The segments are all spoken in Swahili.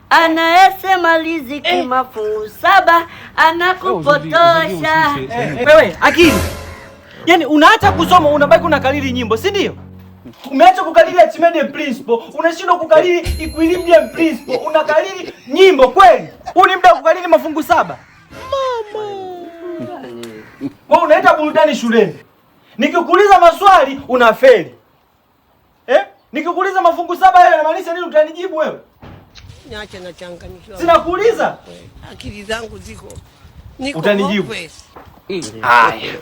anayesema riziki mafungu 7 anakupotosha. Wewe akili, yaani unaacha kusoma unabaki unakariri nyimbo, si ndio? Umeacha kukariri Archimedes principle, unashindwa kukariri equilibrium principle, unakariri nyimbo kweli? Huu ni muda wa kukariri mafungu 7? Mama. Wewe unaita burudani shuleni. Nikikuuliza maswali unafeli. Nikikuuliza mafungu 7 yale yanamaanisha nini utanijibu wewe? Niache na changanyikiwa. Sinakuuliza. Akili zangu ziko. Niko utanijibu. Haya.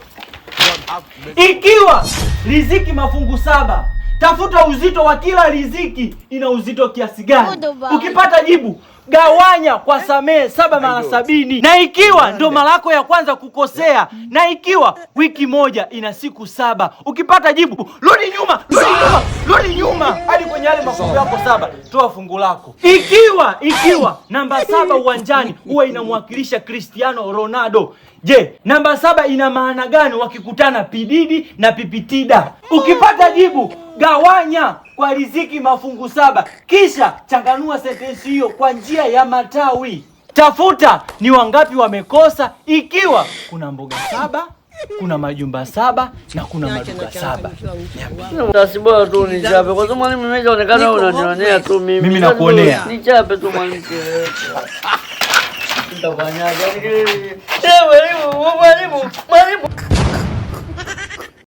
Ikiwa riziki mafungu 7, tafuta uzito wa kila riziki ina uzito kiasi gani. Ukipata jibu, gawanya kwa samehe 7 mara 70. Na ikiwa ndo mara yako ya kwanza kukosea, na ikiwa wiki moja ina siku 7, ukipata jibu, rudi nyuma hadi kwenye yale mafungu yako 7, toa fungu lako. Ikiwa namba 7 uwanjani huwa inamwakilisha Cristiano Ronaldo, je, namba 7 ina maana gani wakikutana Pididi na Pipitida? Ukipata jibu, gawanya kwa riziki mafungu 7, kisha changanua sentensi hiyo kwa njia ya matawi. Tafuta ni wangapi wamekosa, ikiwa kuna mboga 7, kuna majumba 7 na kuna maduka 7. Tasibora tu nichape kwa sababu mwalimu mimi inaonekana unanionea tu mimi. Mimi nakuonea. Nichape tu mwalimu. Nitafanyaje? Mwalimu.